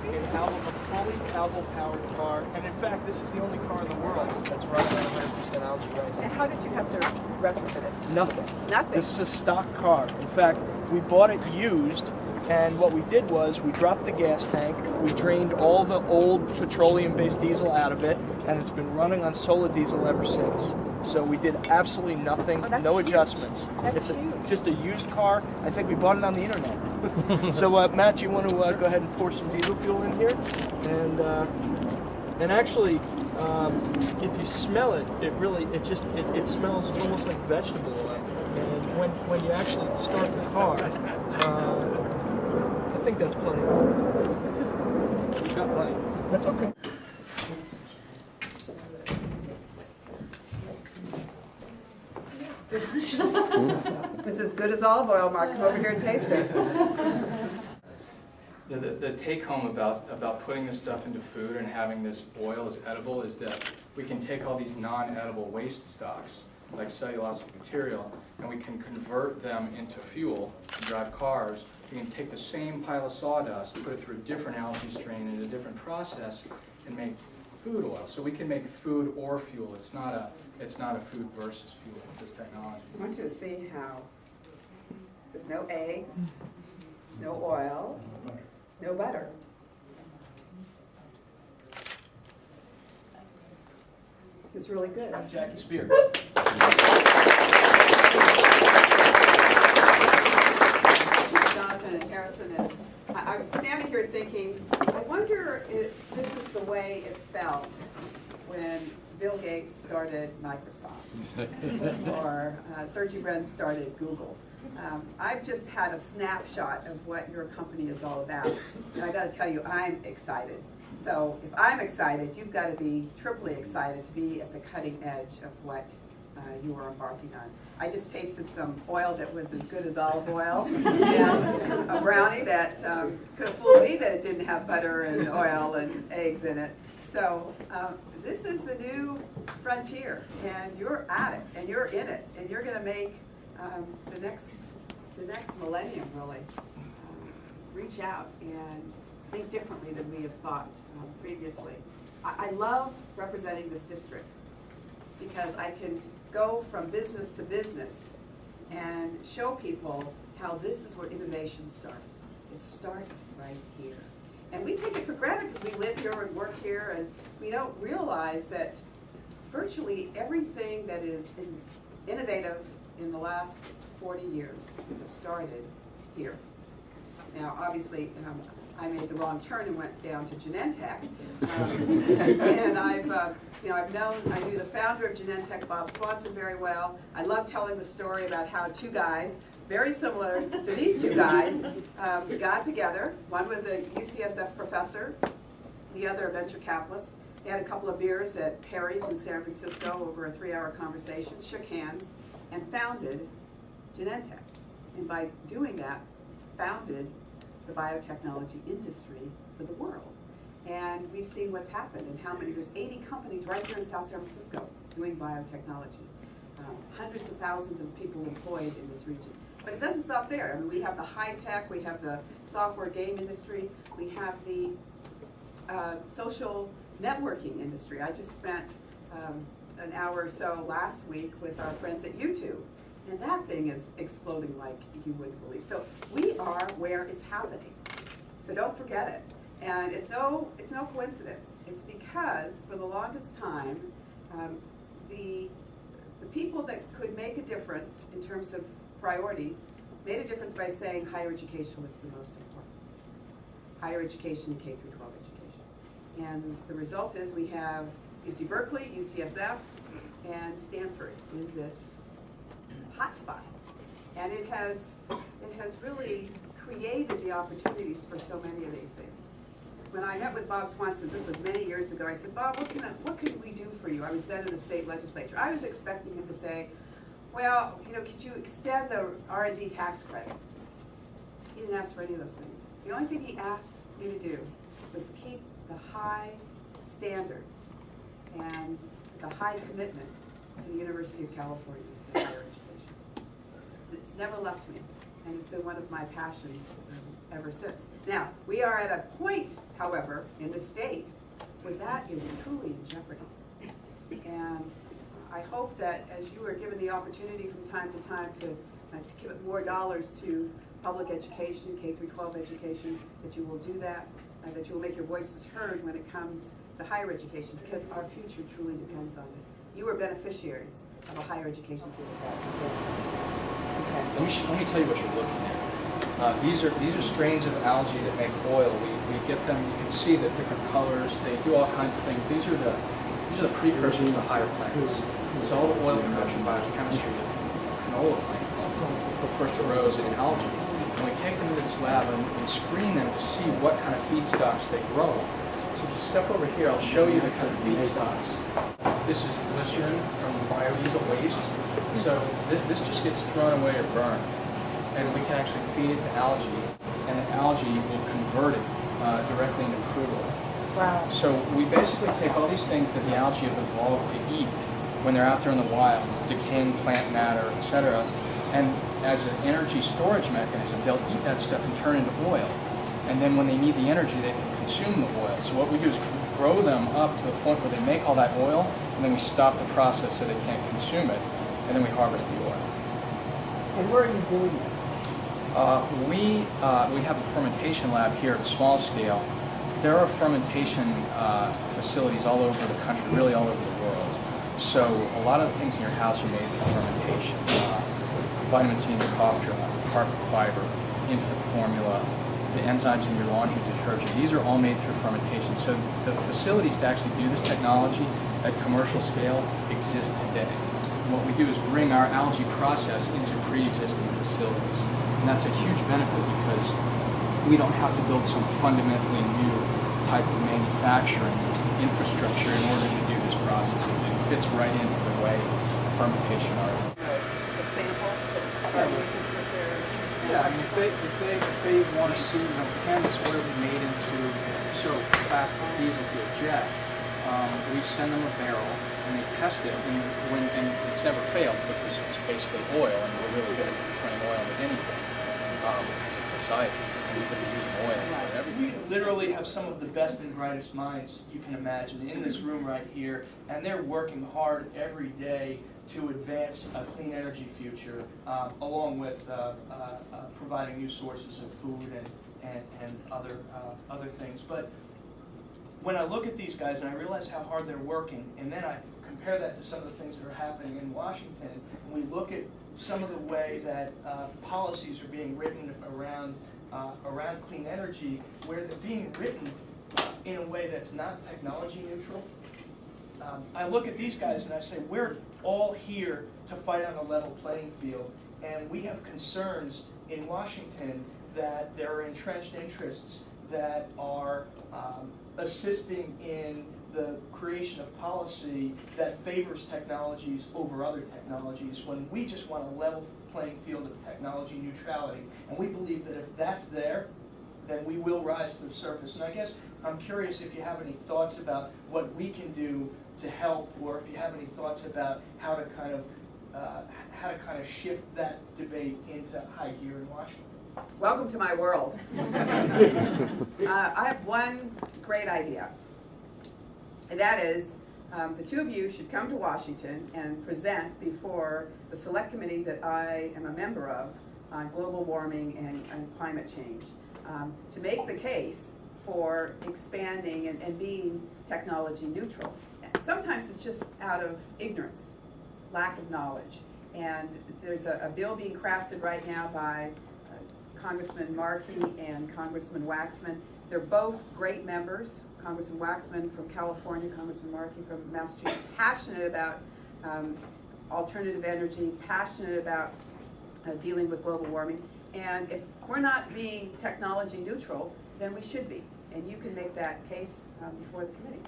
a fully Alvo-powered car, and in fact, this is the only car in the world that's running on 100% algae right now. And how did you have to retrofit it? Nothing. Nothing? This is a stock car. In fact, we bought it used, and what we did was we dropped the gas tank, we drained all the old petroleum-based diesel out of it, and it's been running on solar diesel ever since. So we did absolutely nothing, no adjustments. That's it's huge. Just a used car. I think we bought it on the internet. So Matt, you want to go ahead and pour some diesel fuel in here? And actually, if you smell it, it smells almost like vegetable oil. And when you actually start the car, I think that's plenty. You got plenty. That's okay. It's as good as olive oil, Mark. Come over here and taste it. The take home about putting this stuff into food and having this oil as edible is that we can take all these non-edible waste stocks, like cellulosic material, and we can convert them into fuel to drive cars. We can take the same pile of sawdust, put it through a different algae strain in a different process, and make food oil. So we can make food or fuel. It's not a food versus fuel, this technology. I want you to see how there's no eggs, no oil, no butter. It's really good. I'm Jackie Speier. Jonathan and Harrison, and I'm standing here thinking, I wonder if this is the way it felt when Bill Gates started Microsoft or Sergey Brin started Google. I've just had a snapshot of what your company is all about, and I got to tell you, I'm excited. So if I'm excited, you've got to be triply excited to be at the cutting edge of what you are embarking on. I just tasted some oil that was as good as olive oil, and a brownie that could have fooled me that it didn't have butter and oil and eggs in it. So this is the new frontier, and you're at it, and you're in it, and you're going to make the next millennium really reach out and think differently than we have thought previously. I love representing this district because I can go from business to business and show people how this is where innovation starts. It starts right here. And we take it for granted because we live here and work here, and we don't realize that virtually everything that is innovative in the last 40 years has started here. Now, obviously, I made the wrong turn and went down to Genentech, and I knew the founder of Genentech, Bob Swanson, very well. I love telling the story about how two guys, very similar to these two guys, got together. One was a UCSF professor, the other a venture capitalist. They had a couple of beers at Perry's in San Francisco over a 3-hour conversation, shook hands, and founded Genentech. And by doing that, founded the biotechnology industry for the world. And we've seen what's happened and how many, there's 80 companies right here in South San Francisco doing biotechnology. Hundreds of thousands of people employed in this region. But it doesn't stop there. I mean, we have the high tech, we have the software game industry, we have the social networking industry. I just spent an hour or so last week with our friends at YouTube. And that thing is exploding like you wouldn't believe. So we are where it's happening. So don't forget it. And it's no coincidence. It's because for the longest time, the people that could make a difference in terms of priorities made a difference by saying higher education was the most important. Higher education, K through 12 education. And the result is we have UC Berkeley, UCSF, and Stanford in this hotspot, and it has really created the opportunities for so many of these things. When I met with Bob Swanson, this was many years ago, I said, Bob, what could we do for you? I was then in the state legislature. I was expecting him to say, well, could you extend the R&D tax credit? He didn't ask for any of those things. The only thing he asked me to do was keep the high standards and the high commitment to the University of California in higher education. It's never left me. and it's been one of my passions ever since. Now, we are at a point, however, in the state where that is truly in jeopardy. And I hope that as you are given the opportunity from time to time to give more dollars to public education, K-12 education, that you will do that, that you will make your voices heard when it comes to higher education, because our future truly depends on it. You are beneficiaries of a higher education system. Let me tell you what you're looking at. These are strains of algae that make oil. We get them. You can see the different colors. They do all kinds of things. These are the precursors to higher plants. It's all the oil production biochemistry that's in canola plants. Go first to rose and algae. And we take them to this lab and screen them to see what kind of feedstocks they grow. So if you step over here, I'll show you the kind of feedstocks. This is glycerin from biodiesel waste. So this just gets thrown away or burned. And we can actually feed it to algae, and the algae will convert it directly into crude oil. Wow. So we basically take all these things that the algae have evolved to eat when they're out there in the wild, decaying plant matter, etc. And as an energy storage mechanism, they'll eat that stuff and turn it into oil. And then when they need the energy, they can consume the oil. So what we do is grow them up to the point where they make all that oil, and then we stop the process so they can't consume it, and then we harvest the oil. And where are you doing this? We have a fermentation lab here at small scale. There are fermentation facilities all over the country, really all over the world. So a lot of the things in your house are made through fermentation. Vitamin C in your cough drop, carpet fiber, infant formula, the enzymes in your laundry detergent. These are all made through fermentation. So the facilities to actually do this technology at commercial scale exist today. And what we do is bring our algae process into pre-existing facilities. And that's a huge benefit because we don't have to build some fundamentally new type of manufacturing infrastructure in order to do this process. It fits right into the way fermentation already. A sample? Yeah, I mean, if they want to see, canvas oil made into plastic diesel fuel jet, we send them a barrel and they test it, and it's never failed because it's basically oil, and we're really good at turning oil into anything as a society. And we've been using oil for everything. We literally have some of the best and brightest minds you can imagine in this room right here, and they're working hard every day to advance a clean energy future, along with providing new sources of food and other things. But when I look at these guys and I realize how hard they're working, and then I compare that to some of the things that are happening in Washington, and we look at some of the way that policies are being written around clean energy, where they're being written in a way that's not technology neutral. I look at these guys and I say, we're all here to fight on a level playing field, and we have concerns in Washington that there are entrenched interests that are assisting in the creation of policy that favors technologies over other technologies, when we just want a level playing field of technology neutrality. And we believe that if that's there, then we will rise to the surface. And I guess I'm curious if you have any thoughts about what we can do to help, or if you have any thoughts about how to kind of shift that debate into high gear in Washington. Welcome to my world. I have one great idea, and that is the two of you should come to Washington and present before the select committee that I am a member of on global warming and climate change, to make the case for expanding and being technology neutral. Sometimes it's just out of ignorance, lack of knowledge. And there's a bill being crafted right now by Congressman Markey and Congressman Waxman. They're both great members. Congressman Waxman from California, Congressman Markey from Massachusetts, passionate about alternative energy, passionate about dealing with global warming. And if we're not being technology neutral, then we should be. And you can make that case before the committee.